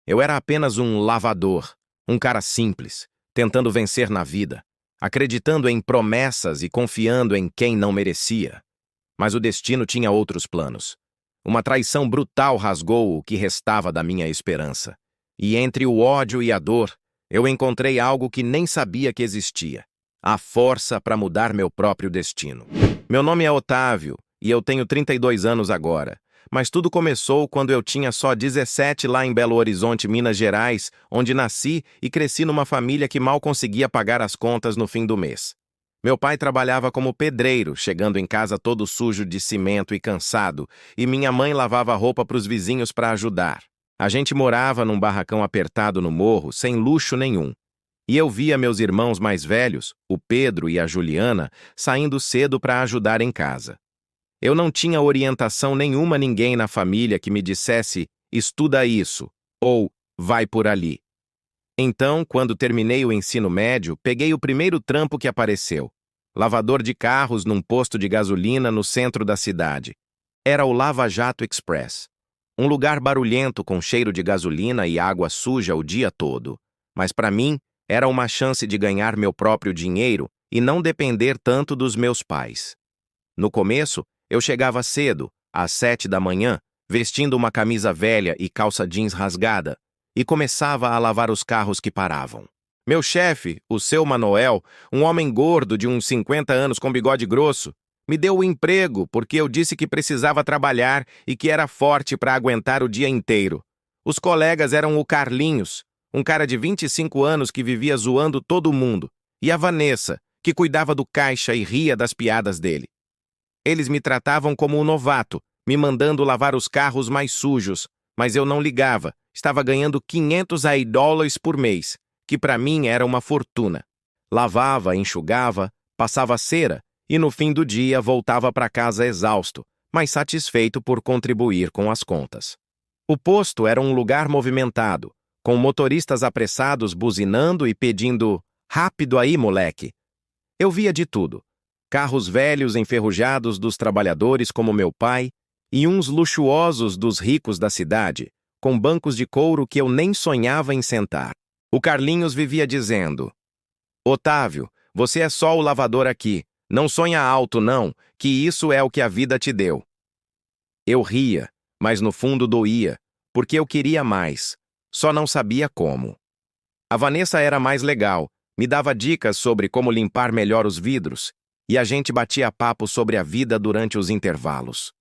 Eu era apenas um lavador, um cara simples, tentando vencer na vida, acreditando em promessas e confiando em quem não merecia. Mas o destino tinha outros planos. Uma traição brutal rasgou o que restava da minha esperança. E entre o ódio e a dor, eu encontrei algo que nem sabia que existia: a força para mudar meu próprio destino. Meu nome é Otávio e eu tenho 32 anos agora. Mas tudo começou quando eu tinha só 17 lá em Belo Horizonte, Minas Gerais, onde nasci e cresci numa família que mal conseguia pagar as contas no fim do mês. Meu pai trabalhava como pedreiro, chegando em casa todo sujo de cimento e cansado, e minha mãe lavava roupa para os vizinhos para ajudar. A gente morava num barracão apertado no morro, sem luxo nenhum. E eu via meus irmãos mais velhos, o Pedro e a Juliana, saindo cedo para ajudar em casa. Eu não tinha orientação nenhuma a ninguém na família que me dissesse: estuda isso, ou vai por ali. Então, quando terminei o ensino médio, peguei o primeiro trampo que apareceu: lavador de carros num posto de gasolina no centro da cidade. Era o Lava Jato Express. Um lugar barulhento com cheiro de gasolina e água suja o dia todo. Mas para mim, era uma chance de ganhar meu próprio dinheiro e não depender tanto dos meus pais. No começo, eu chegava cedo, às 7 da manhã, vestindo uma camisa velha e calça jeans rasgada, e começava a lavar os carros que paravam. Meu chefe, o seu Manoel, um homem gordo de uns 50 anos com bigode grosso, me deu o emprego porque eu disse que precisava trabalhar e que era forte para aguentar o dia inteiro. Os colegas eram o Carlinhos, um cara de 25 anos que vivia zoando todo mundo, e a Vanessa, que cuidava do caixa e ria das piadas dele. Eles me tratavam como um novato, me mandando lavar os carros mais sujos, mas eu não ligava. Estava ganhando $500 por mês, que para mim era uma fortuna. Lavava, enxugava, passava cera e no fim do dia voltava para casa exausto, mas satisfeito por contribuir com as contas. O posto era um lugar movimentado, com motoristas apressados buzinando e pedindo: "Rápido aí, moleque!" Eu via de tudo: carros velhos enferrujados dos trabalhadores como meu pai e uns luxuosos dos ricos da cidade, com bancos de couro que eu nem sonhava em sentar. O Carlinhos vivia dizendo: "Otávio, você é só o lavador aqui. Não sonha alto, não, que isso é o que a vida te deu." Eu ria, mas no fundo doía, porque eu queria mais, só não sabia como. A Vanessa era mais legal, me dava dicas sobre como limpar melhor os vidros, e a gente batia papo sobre a vida durante os intervalos.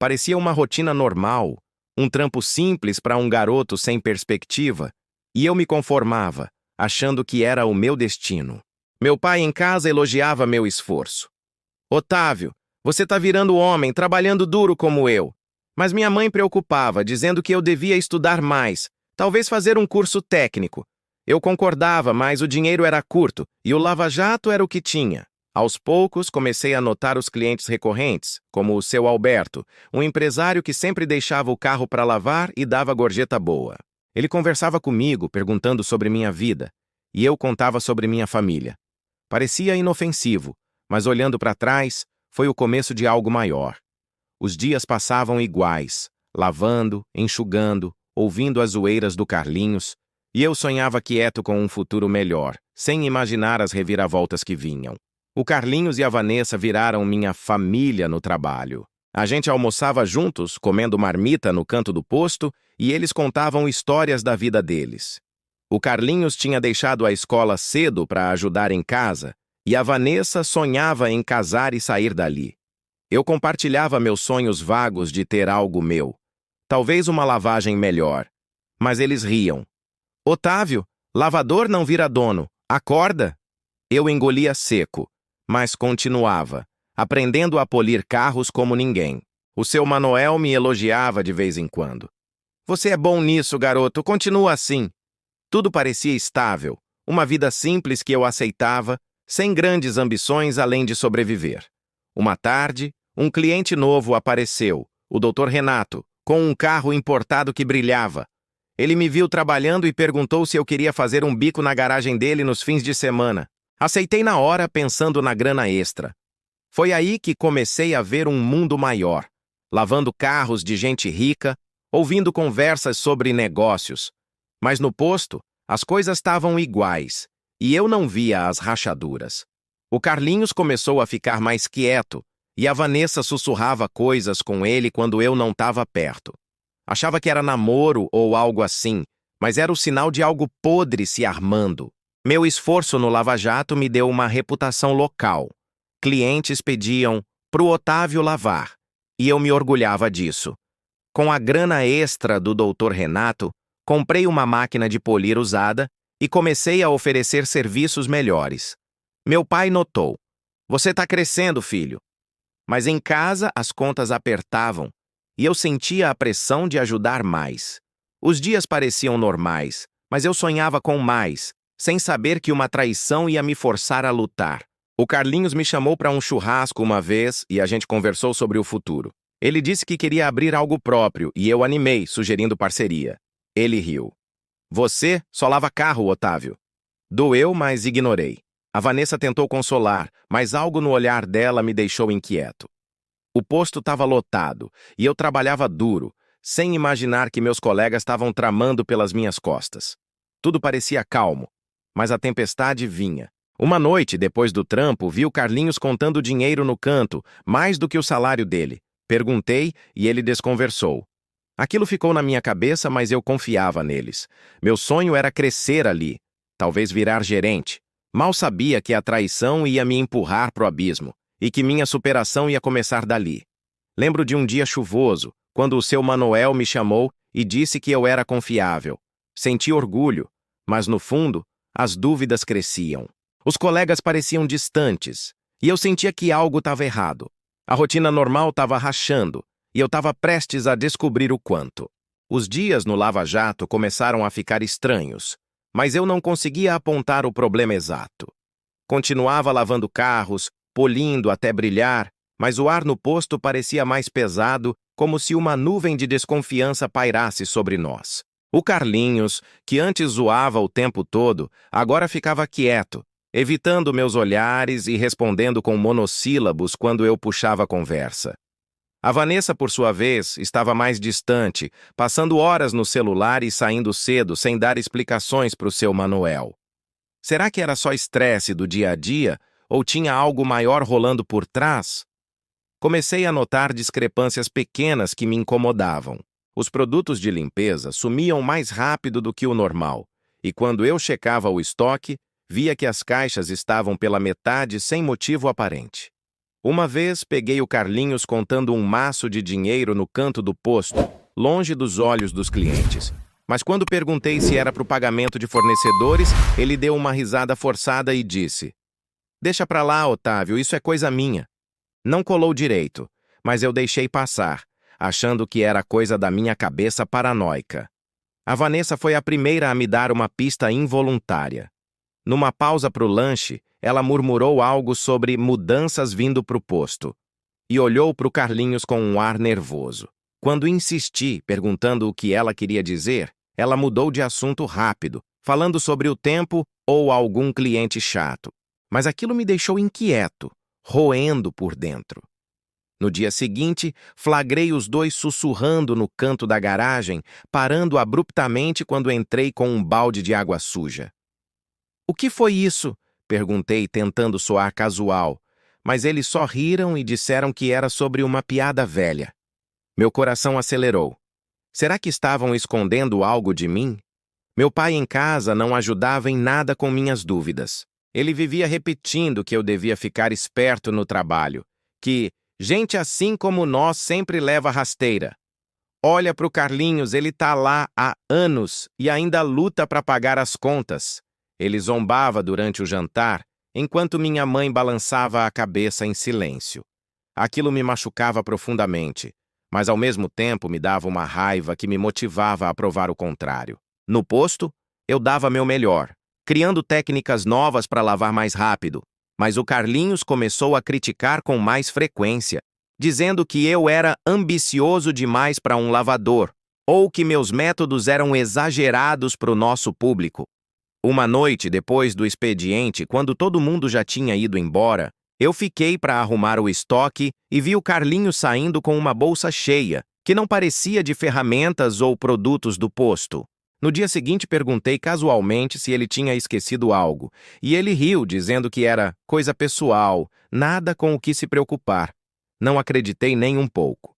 Parecia uma rotina normal, um trampo simples para um garoto sem perspectiva, e eu me conformava, achando que era o meu destino. Meu pai em casa elogiava meu esforço. "Otávio, você tá virando homem, trabalhando duro como eu." Mas minha mãe preocupava, dizendo que eu devia estudar mais, talvez fazer um curso técnico. Eu concordava, mas o dinheiro era curto, e o lava-jato era o que tinha. Aos poucos, comecei a notar os clientes recorrentes, como o seu Alberto, um empresário que sempre deixava o carro para lavar e dava gorjeta boa. Ele conversava comigo, perguntando sobre minha vida, e eu contava sobre minha família. Parecia inofensivo, mas olhando para trás, foi o começo de algo maior. Os dias passavam iguais, lavando, enxugando, ouvindo as zoeiras do Carlinhos, e eu sonhava quieto com um futuro melhor, sem imaginar as reviravoltas que vinham. O Carlinhos e a Vanessa viraram minha família no trabalho. A gente almoçava juntos, comendo marmita no canto do posto, e eles contavam histórias da vida deles. O Carlinhos tinha deixado a escola cedo para ajudar em casa, e a Vanessa sonhava em casar e sair dali. Eu compartilhava meus sonhos vagos de ter algo meu, talvez uma lavagem melhor. Mas eles riam. "Otávio, lavador não vira dono, acorda!" Eu engolia seco, mas continuava, aprendendo a polir carros como ninguém. O seu Manoel me elogiava de vez em quando. "Você é bom nisso, garoto, continua assim." Tudo parecia estável, uma vida simples que eu aceitava, sem grandes ambições além de sobreviver. Uma tarde, um cliente novo apareceu, o Dr. Renato, com um carro importado que brilhava. Ele me viu trabalhando e perguntou se eu queria fazer um bico na garagem dele nos fins de semana. Aceitei na hora, pensando na grana extra. Foi aí que comecei a ver um mundo maior, lavando carros de gente rica, ouvindo conversas sobre negócios, Mas no posto, as coisas estavam iguais, e eu não via as rachaduras. O Carlinhos começou a ficar mais quieto, e a Vanessa sussurrava coisas com ele quando eu não estava perto. Achava que era namoro ou algo assim, mas era o sinal de algo podre se armando. Meu esforço no Lava Jato me deu uma reputação local. Clientes pediam pro Otávio lavar, e eu me orgulhava disso. Com a grana extra do Dr. Renato, comprei uma máquina de polir usada e comecei a oferecer serviços melhores. Meu pai notou: "Você está crescendo, filho." Mas em casa as contas apertavam e eu sentia a pressão de ajudar mais. Os dias pareciam normais, mas eu sonhava com mais, sem saber que uma traição ia me forçar a lutar. O Carlinhos me chamou para um churrasco uma vez e a gente conversou sobre o futuro. Ele disse que queria abrir algo próprio e eu animei, sugerindo parceria. Ele riu. "Você só lava carro, Otávio." Doeu, mas ignorei. A Vanessa tentou consolar, mas algo no olhar dela me deixou inquieto. O posto estava lotado e eu trabalhava duro, sem imaginar que meus colegas estavam tramando pelas minhas costas. Tudo parecia calmo, mas a tempestade vinha. Uma noite, depois do trampo, vi o Carlinhos contando dinheiro no canto, mais do que o salário dele. Perguntei e ele desconversou. Aquilo ficou na minha cabeça, mas eu confiava neles. Meu sonho era crescer ali, talvez virar gerente. Mal sabia que a traição ia me empurrar pro abismo e que minha superação ia começar dali. Lembro de um dia chuvoso, quando o seu Manuel me chamou e disse que eu era confiável. Senti orgulho, mas no fundo, as dúvidas cresciam. Os colegas pareciam distantes e eu sentia que algo estava errado. A rotina normal estava rachando e eu estava prestes a descobrir o quanto. Os dias no Lava Jato começaram a ficar estranhos, mas eu não conseguia apontar o problema exato. Continuava lavando carros, polindo até brilhar, mas o ar no posto parecia mais pesado, como se uma nuvem de desconfiança pairasse sobre nós. O Carlinhos, que antes zoava o tempo todo, agora ficava quieto, evitando meus olhares e respondendo com monossílabos quando eu puxava a conversa. A Vanessa, por sua vez, estava mais distante, passando horas no celular e saindo cedo sem dar explicações para o seu Manuel. Será que era só estresse do dia a dia ou tinha algo maior rolando por trás? Comecei a notar discrepâncias pequenas que me incomodavam. Os produtos de limpeza sumiam mais rápido do que o normal, e quando eu checava o estoque, via que as caixas estavam pela metade sem motivo aparente. Uma vez peguei o Carlinhos contando um maço de dinheiro no canto do posto, longe dos olhos dos clientes. Mas quando perguntei se era para o pagamento de fornecedores, ele deu uma risada forçada e disse: "Deixa pra lá, Otávio, isso é coisa minha." Não colou direito, mas eu deixei passar, achando que era coisa da minha cabeça paranoica. A Vanessa foi a primeira a me dar uma pista involuntária. Numa pausa para o lanche, ela murmurou algo sobre mudanças vindo para o posto e olhou para o Carlinhos com um ar nervoso. Quando insisti, perguntando o que ela queria dizer, ela mudou de assunto rápido, falando sobre o tempo ou algum cliente chato. Mas aquilo me deixou inquieto, roendo por dentro. No dia seguinte, flagrei os dois sussurrando no canto da garagem, parando abruptamente quando entrei com um balde de água suja. "O que foi isso?" perguntei, tentando soar casual, mas eles só riram e disseram que era sobre uma piada velha. Meu coração acelerou. Será que estavam escondendo algo de mim? Meu pai em casa não ajudava em nada com minhas dúvidas. Ele vivia repetindo que eu devia ficar esperto no trabalho, que gente assim como nós sempre leva rasteira. Olha pro Carlinhos, ele tá lá há anos e ainda luta para pagar as contas. Ele zombava durante o jantar, enquanto minha mãe balançava a cabeça em silêncio. Aquilo me machucava profundamente, mas ao mesmo tempo me dava uma raiva que me motivava a provar o contrário. No posto, eu dava meu melhor, criando técnicas novas para lavar mais rápido, mas o Carlinhos começou a criticar com mais frequência, dizendo que eu era ambicioso demais para um lavador, ou que meus métodos eram exagerados para o nosso público. Uma noite depois do expediente, quando todo mundo já tinha ido embora, eu fiquei para arrumar o estoque e vi o Carlinhos saindo com uma bolsa cheia, que não parecia de ferramentas ou produtos do posto. No dia seguinte, perguntei casualmente se ele tinha esquecido algo, e ele riu, dizendo que era coisa pessoal, nada com o que se preocupar. Não acreditei nem um pouco.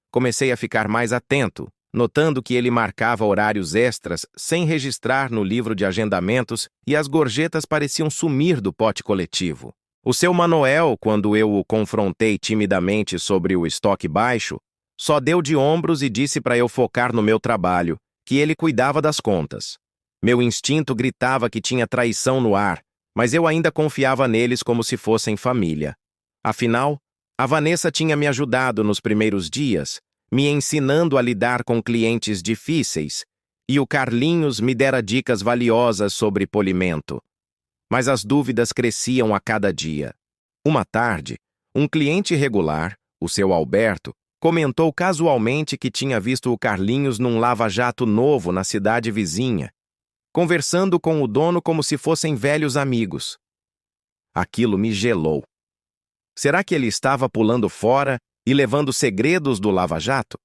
Comecei a ficar mais atento, notando que ele marcava horários extras sem registrar no livro de agendamentos e as gorjetas pareciam sumir do pote coletivo. O seu Manoel, quando eu o confrontei timidamente sobre o estoque baixo, só deu de ombros e disse para eu focar no meu trabalho, que ele cuidava das contas. Meu instinto gritava que tinha traição no ar, mas eu ainda confiava neles como se fossem família. Afinal, a Vanessa tinha me ajudado nos primeiros dias, me ensinando a lidar com clientes difíceis, e o Carlinhos me dera dicas valiosas sobre polimento. Mas as dúvidas cresciam a cada dia. Uma tarde, um cliente regular, o seu Alberto, comentou casualmente que tinha visto o Carlinhos num lava-jato novo na cidade vizinha, conversando com o dono como se fossem velhos amigos. Aquilo me gelou. Será que ele estava pulando fora e levando segredos do lava-jato?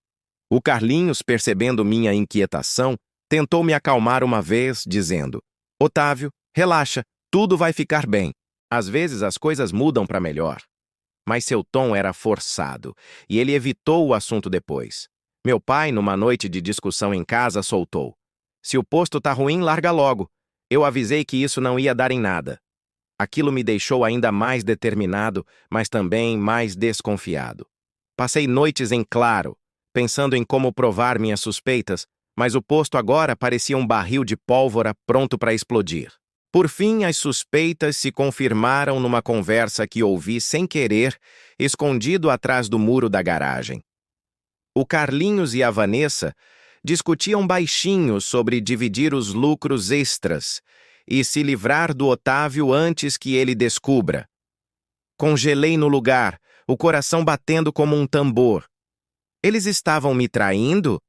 O Carlinhos, percebendo minha inquietação, tentou me acalmar uma vez, dizendo: Otávio, relaxa, tudo vai ficar bem. Às vezes as coisas mudam para melhor. Mas seu tom era forçado, e ele evitou o assunto depois. Meu pai, numa noite de discussão em casa, soltou: Se o posto tá ruim, larga logo. Eu avisei que isso não ia dar em nada. Aquilo me deixou ainda mais determinado, mas também mais desconfiado. Passei noites em claro, pensando em como provar minhas suspeitas, mas o posto agora parecia um barril de pólvora pronto para explodir. Por fim, as suspeitas se confirmaram numa conversa que ouvi sem querer, escondido atrás do muro da garagem. O Carlinhos e a Vanessa discutiam baixinho sobre dividir os lucros extras e se livrar do Otávio antes que ele descubra. Congelei no lugar, o coração batendo como um tambor. Eles estavam me traindo?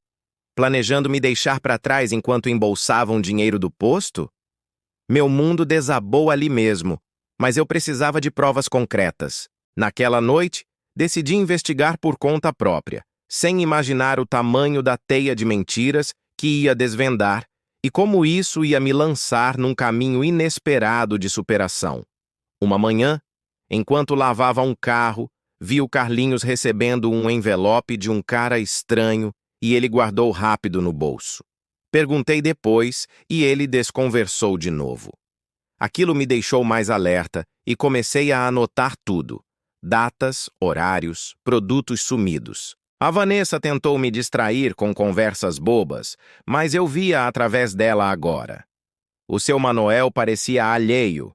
Planejando me deixar para trás enquanto embolsavam dinheiro do posto? Meu mundo desabou ali mesmo, mas eu precisava de provas concretas. Naquela noite, decidi investigar por conta própria, sem imaginar o tamanho da teia de mentiras que ia desvendar e como isso ia me lançar num caminho inesperado de superação. Uma manhã, enquanto lavava um carro, vi o Carlinhos recebendo um envelope de um cara estranho e ele guardou rápido no bolso. Perguntei depois e ele desconversou de novo. Aquilo me deixou mais alerta e comecei a anotar tudo: datas, horários, produtos sumidos. A Vanessa tentou me distrair com conversas bobas, mas eu via através dela agora. O seu Manoel parecia alheio,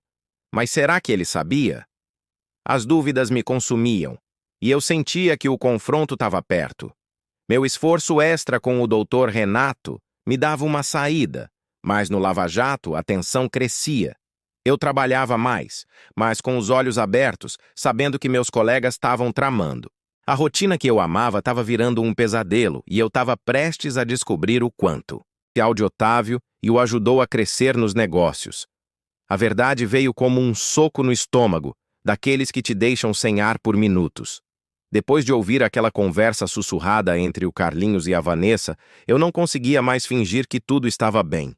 mas será que ele sabia? As dúvidas me consumiam, e eu sentia que o confronto estava perto. Meu esforço extra com o Dr. Renato me dava uma saída, mas no Lava Jato a tensão crescia. Eu trabalhava mais, mas com os olhos abertos, sabendo que meus colegas estavam tramando. A rotina que eu amava estava virando um pesadelo e eu estava prestes a descobrir o quanto. O de Otávio e o ajudou a crescer nos negócios. A verdade veio como um soco no estômago, daqueles que te deixam sem ar por minutos. Depois de ouvir aquela conversa sussurrada entre o Carlinhos e a Vanessa, eu não conseguia mais fingir que tudo estava bem.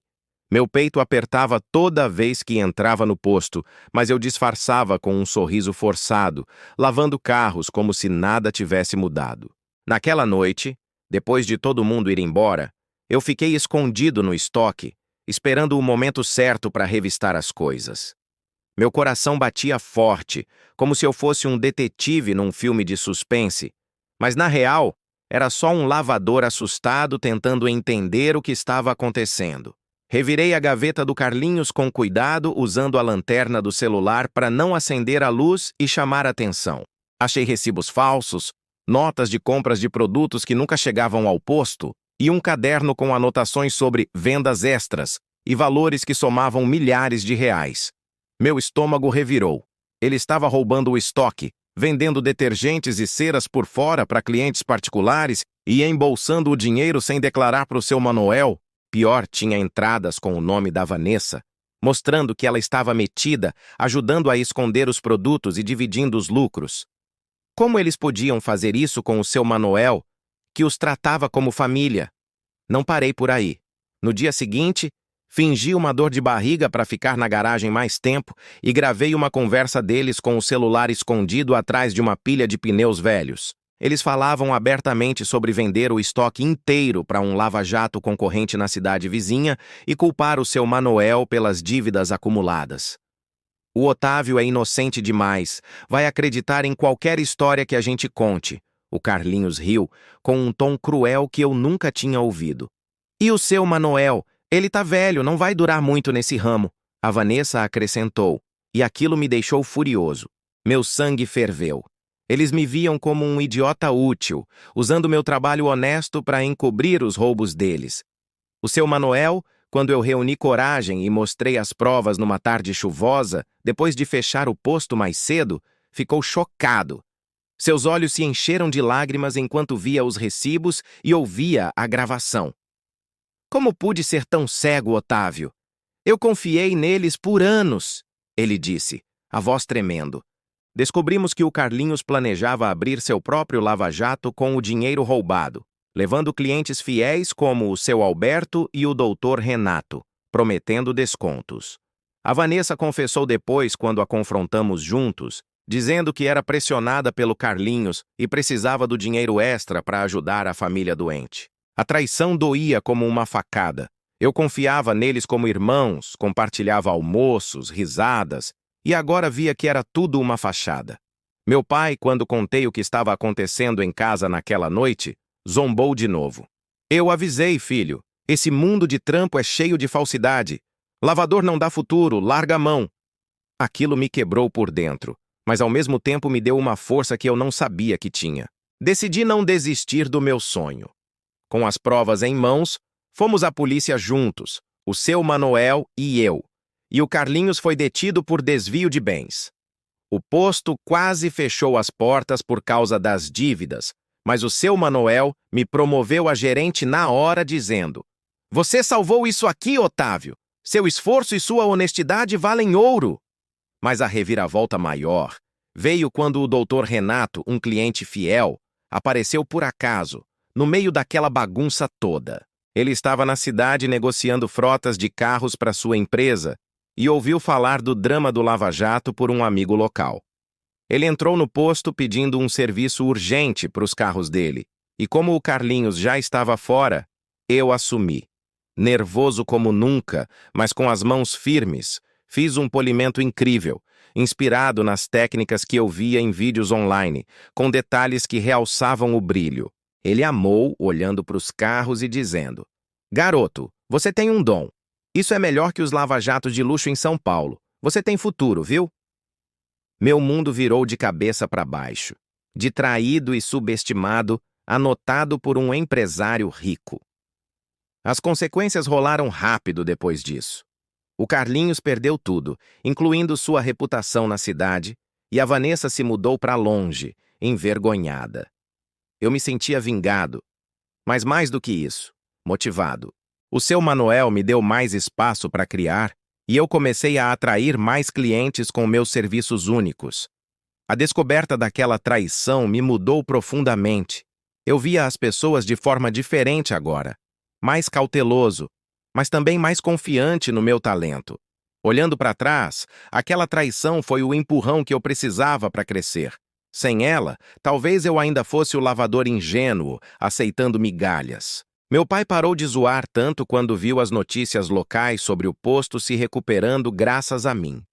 Meu peito apertava toda vez que entrava no posto, mas eu disfarçava com um sorriso forçado, lavando carros como se nada tivesse mudado. Naquela noite, depois de todo mundo ir embora, eu fiquei escondido no estoque, esperando o momento certo para revistar as coisas. Meu coração batia forte, como se eu fosse um detetive num filme de suspense, mas na real, era só um lavador assustado tentando entender o que estava acontecendo. Revirei a gaveta do Carlinhos com cuidado, usando a lanterna do celular para não acender a luz e chamar atenção. Achei recibos falsos, notas de compras de produtos que nunca chegavam ao posto e um caderno com anotações sobre vendas extras e valores que somavam milhares de reais. Meu estômago revirou. Ele estava roubando o estoque, vendendo detergentes e ceras por fora para clientes particulares e embolsando o dinheiro sem declarar para o seu Manoel. Pior, tinha entradas com o nome da Vanessa, mostrando que ela estava metida, ajudando a esconder os produtos e dividindo os lucros. Como eles podiam fazer isso com o seu Manoel, que os tratava como família? Não parei por aí. No dia seguinte, fingi uma dor de barriga para ficar na garagem mais tempo e gravei uma conversa deles com o celular escondido atrás de uma pilha de pneus velhos. Eles falavam abertamente sobre vender o estoque inteiro para um lava-jato concorrente na cidade vizinha e culpar o seu Manoel pelas dívidas acumuladas. O Otávio é inocente demais, vai acreditar em qualquer história que a gente conte. O Carlinhos riu, com um tom cruel que eu nunca tinha ouvido. E o seu Manoel? Ele tá velho, não vai durar muito nesse ramo. A Vanessa acrescentou, e aquilo me deixou furioso. Meu sangue ferveu. Eles me viam como um idiota útil, usando meu trabalho honesto para encobrir os roubos deles. O seu Manoel, quando eu reuni coragem e mostrei as provas numa tarde chuvosa, depois de fechar o posto mais cedo, ficou chocado. Seus olhos se encheram de lágrimas enquanto via os recibos e ouvia a gravação. Como pude ser tão cego, Otávio? Eu confiei neles por anos, ele disse, a voz tremendo. Descobrimos que o Carlinhos planejava abrir seu próprio lava-jato com o dinheiro roubado, levando clientes fiéis como o seu Alberto e o doutor Renato, prometendo descontos. A Vanessa confessou depois quando a confrontamos juntos, dizendo que era pressionada pelo Carlinhos e precisava do dinheiro extra para ajudar a família doente. A traição doía como uma facada. Eu confiava neles como irmãos, compartilhava almoços, risadas, e agora via que era tudo uma fachada. Meu pai, quando contei o que estava acontecendo em casa naquela noite, zombou de novo. Eu avisei, filho. Esse mundo de trampo é cheio de falsidade. Lavador não dá futuro, larga a mão. Aquilo me quebrou por dentro, mas ao mesmo tempo me deu uma força que eu não sabia que tinha. Decidi não desistir do meu sonho. Com as provas em mãos, fomos à polícia juntos, o seu Manoel e eu. E o Carlinhos foi detido por desvio de bens. O posto quase fechou as portas por causa das dívidas, mas o seu Manoel me promoveu a gerente na hora dizendo: "Você salvou isso aqui, Otávio. Seu esforço e sua honestidade valem ouro." Mas a reviravolta maior veio quando o doutor Renato, um cliente fiel, apareceu por acaso, no meio daquela bagunça toda. Ele estava na cidade negociando frotas de carros para sua empresa e ouviu falar do drama do Lava Jato por um amigo local. Ele entrou no posto pedindo um serviço urgente para os carros dele, e como o Carlinhos já estava fora, eu assumi. Nervoso como nunca, mas com as mãos firmes, fiz um polimento incrível, inspirado nas técnicas que eu via em vídeos online, com detalhes que realçavam o brilho. Ele amou, olhando para os carros e dizendo: "Garoto, você tem um dom. Isso é melhor que os lava-jatos de luxo em São Paulo. Você tem futuro, viu?" Meu mundo virou de cabeça para baixo, de traído e subestimado, anotado por um empresário rico. As consequências rolaram rápido depois disso. O Carlinhos perdeu tudo, incluindo sua reputação na cidade, e a Vanessa se mudou para longe, envergonhada. Eu me sentia vingado, mas mais do que isso, motivado. O seu Manoel me deu mais espaço para criar e eu comecei a atrair mais clientes com meus serviços únicos. A descoberta daquela traição me mudou profundamente. Eu via as pessoas de forma diferente agora, mais cauteloso, mas também mais confiante no meu talento. Olhando para trás, aquela traição foi o empurrão que eu precisava para crescer. Sem ela, talvez eu ainda fosse o lavador ingênuo, aceitando migalhas. Meu pai parou de zoar tanto quando viu as notícias locais sobre o posto se recuperando graças a mim.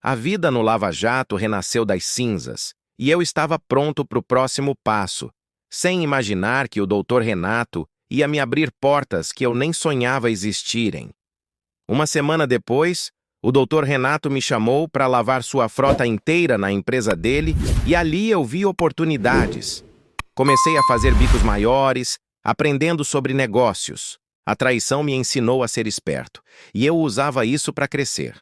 A vida no Lava Jato renasceu das cinzas, e eu estava pronto para o próximo passo, sem imaginar que o doutor Renato ia me abrir portas que eu nem sonhava existirem. Uma semana depois, o doutor Renato me chamou para lavar sua frota inteira na empresa dele e ali eu vi oportunidades. Comecei a fazer bicos maiores, aprendendo sobre negócios. A traição me ensinou a ser esperto e eu usava isso para crescer.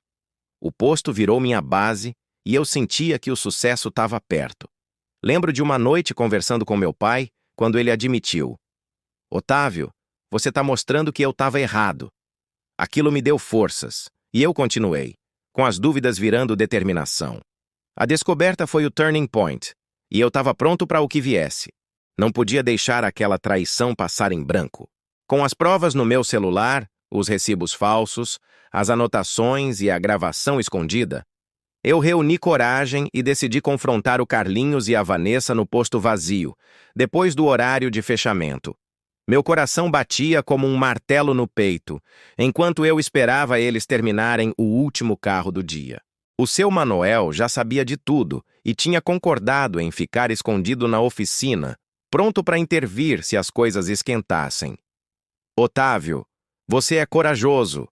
O posto virou minha base e eu sentia que o sucesso estava perto. Lembro de uma noite conversando com meu pai, quando ele admitiu: "Otávio, você está mostrando que eu estava errado." Aquilo me deu forças. E eu continuei, com as dúvidas virando determinação. A descoberta foi o turning point, e eu estava pronto para o que viesse. Não podia deixar aquela traição passar em branco. Com as provas no meu celular, os recibos falsos, as anotações e a gravação escondida, eu reuni coragem e decidi confrontar o Carlinhos e a Vanessa no posto vazio, depois do horário de fechamento. Meu coração batia como um martelo no peito, enquanto eu esperava eles terminarem o último carro do dia. O seu Manoel já sabia de tudo e tinha concordado em ficar escondido na oficina, pronto para intervir se as coisas esquentassem. Otávio, você é corajoso.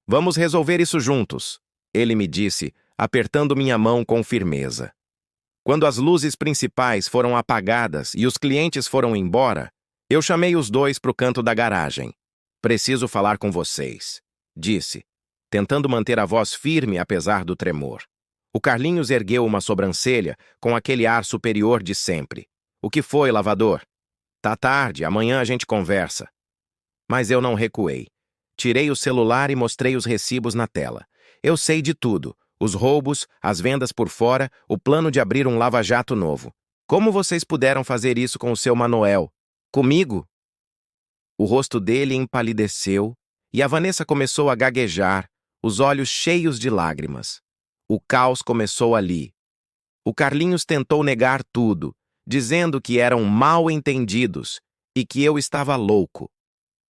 Vamos resolver isso juntos, ele me disse, apertando minha mão com firmeza. Quando as luzes principais foram apagadas e os clientes foram embora, eu chamei os dois para o canto da garagem. Preciso falar com vocês, disse, tentando manter a voz firme apesar do tremor. O Carlinhos ergueu uma sobrancelha com aquele ar superior de sempre. O que foi, lavador? Tá tarde, amanhã a gente conversa. Mas eu não recuei. Tirei o celular e mostrei os recibos na tela. Eu sei de tudo. Os roubos, as vendas por fora, o plano de abrir um lava-jato novo. Como vocês puderam fazer isso com o seu Manoel? Comigo? O rosto dele empalideceu e a Vanessa começou a gaguejar, os olhos cheios de lágrimas. O caos começou ali. O Carlinhos tentou negar tudo, dizendo que eram mal-entendidos e que eu estava louco.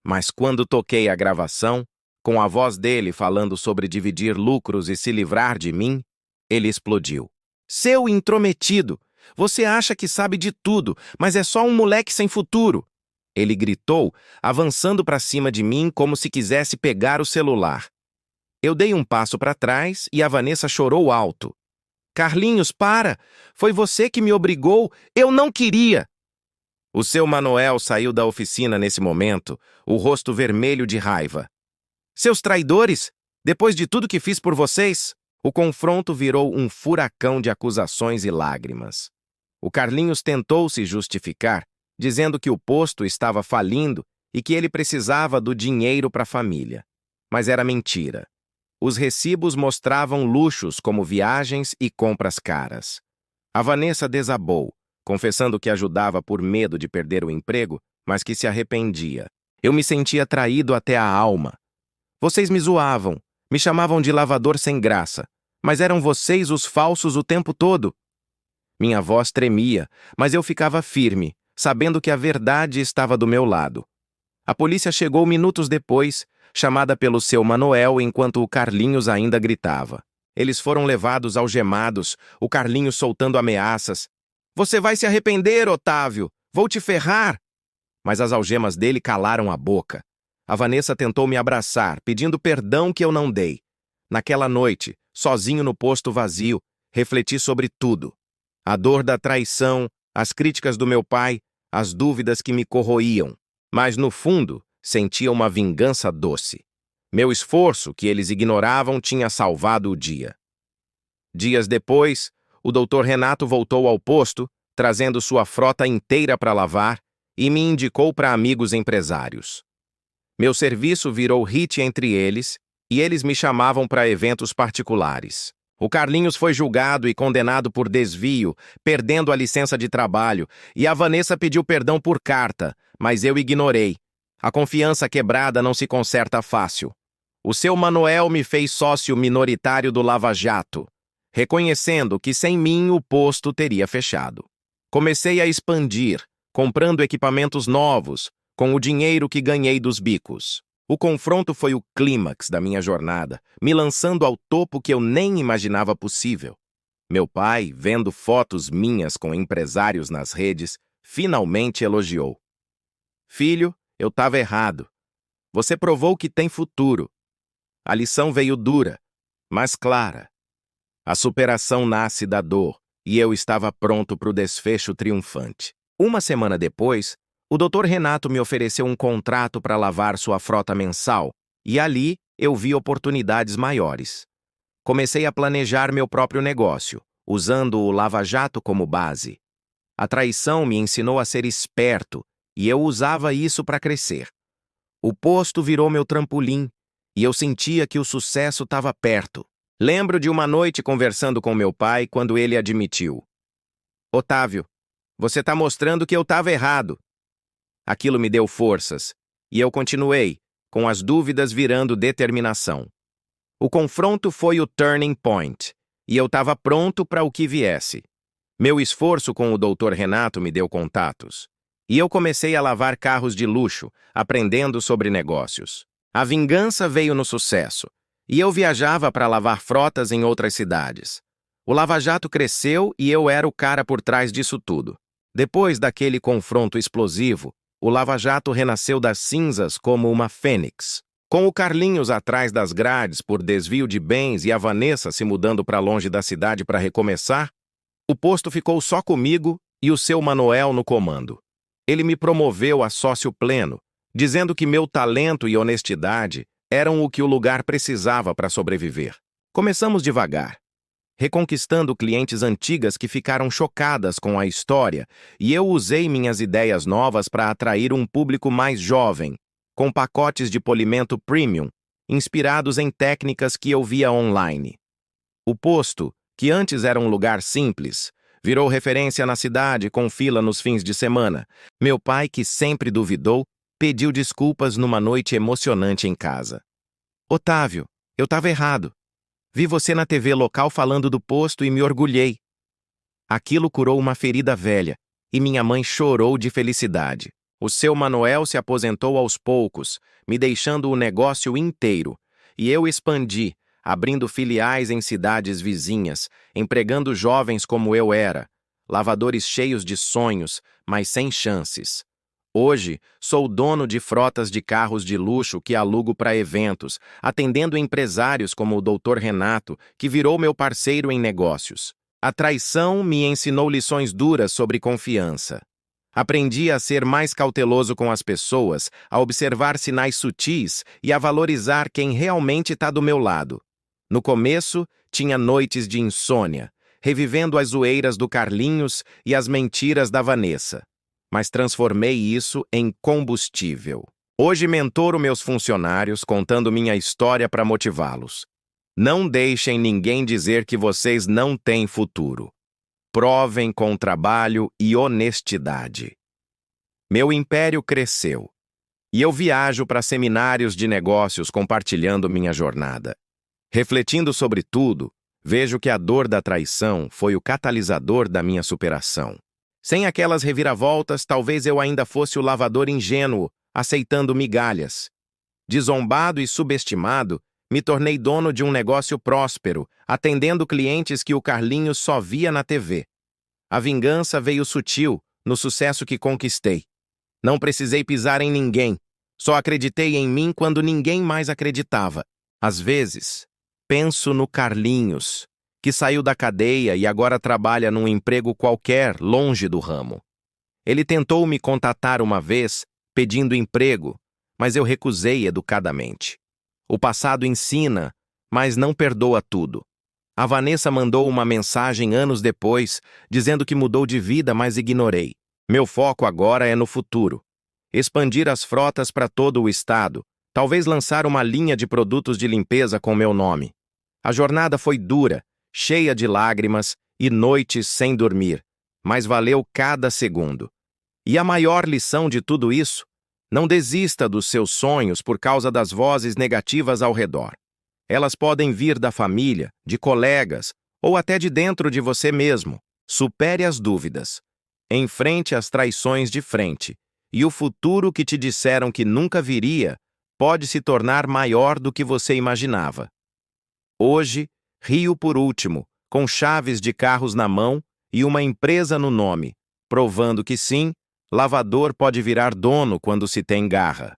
Mas quando toquei a gravação, com a voz dele falando sobre dividir lucros e se livrar de mim, ele explodiu. Seu intrometido! Você acha que sabe de tudo, mas é só um moleque sem futuro! Ele gritou, avançando para cima de mim como se quisesse pegar o celular. Eu dei um passo para trás e a Vanessa chorou alto. Carlinhos, para! Foi você que me obrigou! Eu não queria! O seu Manoel saiu da oficina nesse momento, o rosto vermelho de raiva. Seus traidores! Depois de tudo que fiz por vocês! O confronto virou um furacão de acusações e lágrimas. O Carlinhos tentou se justificar, dizendo que o posto estava falindo e que ele precisava do dinheiro para a família. Mas era mentira. Os recibos mostravam luxos como viagens e compras caras. A Vanessa desabou, confessando que ajudava por medo de perder o emprego, mas que se arrependia. Eu me sentia traído até a alma. Vocês me zoavam, me chamavam de lavador sem graça, mas eram vocês os falsos o tempo todo. Minha voz tremia, mas eu ficava firme, sabendo que a verdade estava do meu lado. A polícia chegou minutos depois, chamada pelo seu Manoel enquanto o Carlinhos ainda gritava. Eles foram levados algemados, o Carlinhos soltando ameaças. Você vai se arrepender, Otávio! Vou te ferrar! Mas as algemas dele calaram a boca. A Vanessa tentou me abraçar, pedindo perdão que eu não dei. Naquela noite, sozinho no posto vazio, refleti sobre tudo. A dor da traição, as críticas do meu pai, as dúvidas que me corroíam. Mas, no fundo, sentia uma vingança doce. Meu esforço, que eles ignoravam, tinha salvado o dia. Dias depois, o Dr. Renato voltou ao posto, trazendo sua frota inteira para lavar, e me indicou para amigos empresários. Meu serviço virou hit entre eles, e eles me chamavam para eventos particulares. O Carlinhos foi julgado e condenado por desvio, perdendo a licença de trabalho, e a Vanessa pediu perdão por carta, mas eu ignorei. A confiança quebrada não se conserta fácil. O seu Manoel me fez sócio minoritário do Lava Jato, reconhecendo que sem mim o posto teria fechado. Comecei a expandir, comprando equipamentos novos, com o dinheiro que ganhei dos bicos. O confronto foi o clímax da minha jornada, me lançando ao topo que eu nem imaginava possível. Meu pai, vendo fotos minhas com empresários nas redes, finalmente elogiou. Filho, eu estava errado. Você provou que tem futuro. A lição veio dura, mas clara. A superação nasce da dor, e eu estava pronto para o desfecho triunfante. Uma semana depois, o Dr. Renato me ofereceu um contrato para lavar sua frota mensal, e ali eu vi oportunidades maiores. Comecei a planejar meu próprio negócio, usando o Lava Jato como base. A traição me ensinou a ser esperto, e eu usava isso para crescer. O posto virou meu trampolim, e eu sentia que o sucesso estava perto. Lembro de uma noite conversando com meu pai quando ele admitiu. Otávio, você está mostrando que eu estava errado. Aquilo me deu forças, e eu continuei, com as dúvidas virando determinação. O confronto foi o turning point, e eu estava pronto para o que viesse. Meu esforço com o Dr. Renato me deu contatos, e eu comecei a lavar carros de luxo, aprendendo sobre negócios. A vingança veio no sucesso, e eu viajava para lavar frotas em outras cidades. O Lava Jato cresceu e eu era o cara por trás disso tudo. Depois daquele confronto explosivo, o Lava Jato renasceu das cinzas como uma fênix. Com o Carlinhos atrás das grades por desvio de bens e a Vanessa se mudando para longe da cidade para recomeçar, o posto ficou só comigo e o seu Manuel no comando. Ele me promoveu a sócio pleno, dizendo que meu talento e honestidade eram o que o lugar precisava para sobreviver. Começamos devagar, reconquistando clientes antigas que ficaram chocadas com a história, e eu usei minhas ideias novas para atrair um público mais jovem, com pacotes de polimento premium, inspirados em técnicas que eu via online. O posto, que antes era um lugar simples, virou referência na cidade com fila nos fins de semana. Meu pai, que sempre duvidou, pediu desculpas numa noite emocionante em casa. Otávio, eu estava errado. Vi você na TV local falando do posto e me orgulhei. Aquilo curou uma ferida velha, e minha mãe chorou de felicidade. O seu Manuel se aposentou aos poucos, me deixando o negócio inteiro, e eu expandi, abrindo filiais em cidades vizinhas, empregando jovens como eu era, lavadores cheios de sonhos, mas sem chances. Hoje, sou dono de frotas de carros de luxo que alugo para eventos, atendendo empresários como o Dr. Renato, que virou meu parceiro em negócios. A traição me ensinou lições duras sobre confiança. Aprendi a ser mais cauteloso com as pessoas, a observar sinais sutis e a valorizar quem realmente está do meu lado. No começo, tinha noites de insônia, revivendo as zoeiras do Carlinhos e as mentiras da Vanessa. Mas transformei isso em combustível. Hoje mentoro meus funcionários contando minha história para motivá-los. Não deixem ninguém dizer que vocês não têm futuro. Provem com trabalho e honestidade. Meu império cresceu, e eu viajo para seminários de negócios compartilhando minha jornada. Refletindo sobre tudo, vejo que a dor da traição foi o catalisador da minha superação. Sem aquelas reviravoltas, talvez eu ainda fosse o lavador ingênuo, aceitando migalhas. Desombado e subestimado, me tornei dono de um negócio próspero, atendendo clientes que o Carlinhos só via na TV. A vingança veio sutil, no sucesso que conquistei. Não precisei pisar em ninguém, só acreditei em mim quando ninguém mais acreditava. Às vezes, penso no Carlinhos, que saiu da cadeia e agora trabalha num emprego qualquer longe do ramo. Ele tentou me contatar uma vez, pedindo emprego, mas eu recusei educadamente. O passado ensina, mas não perdoa tudo. A Vanessa mandou uma mensagem anos depois, dizendo que mudou de vida, mas ignorei. Meu foco agora é no futuro. Expandir as frotas para todo o estado, talvez lançar uma linha de produtos de limpeza com meu nome. A jornada foi dura, cheia de lágrimas e noites sem dormir, mas valeu cada segundo. E a maior lição de tudo isso? Não desista dos seus sonhos por causa das vozes negativas ao redor. Elas podem vir da família, de colegas ou até de dentro de você mesmo. Supere as dúvidas. Enfrente as traições de frente. E o futuro que te disseram que nunca viria pode se tornar maior do que você imaginava. Hoje, rio por último, com chaves de carros na mão e uma empresa no nome, provando que sim, lavador pode virar dono quando se tem garra.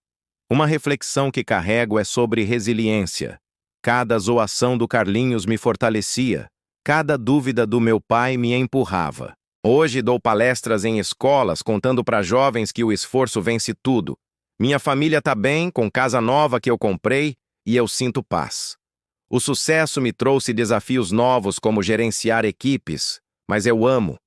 Uma reflexão que carrego é sobre resiliência. Cada zoação do Carlinhos me fortalecia. Cada dúvida do meu pai me empurrava. Hoje dou palestras em escolas contando para jovens que o esforço vence tudo. Minha família está bem, com casa nova que eu comprei, e eu sinto paz. O sucesso me trouxe desafios novos como gerenciar equipes, mas eu amo.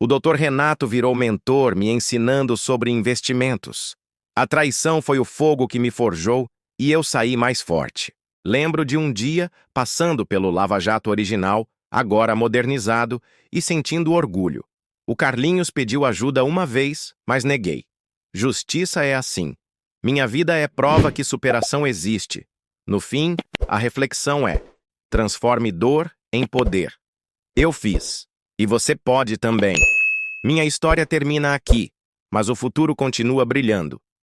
O Dr. Renato virou mentor, me ensinando sobre investimentos. A traição foi o fogo que me forjou e eu saí mais forte. Lembro de um dia passando pelo Lava Jato original, agora modernizado, e sentindo orgulho. O Carlinhos pediu ajuda uma vez, mas neguei. Justiça é assim. Minha vida é prova que superação existe. No fim, a reflexão é: transforme dor em poder. Eu fiz. E você pode também. Minha história termina aqui, mas o futuro continua brilhando.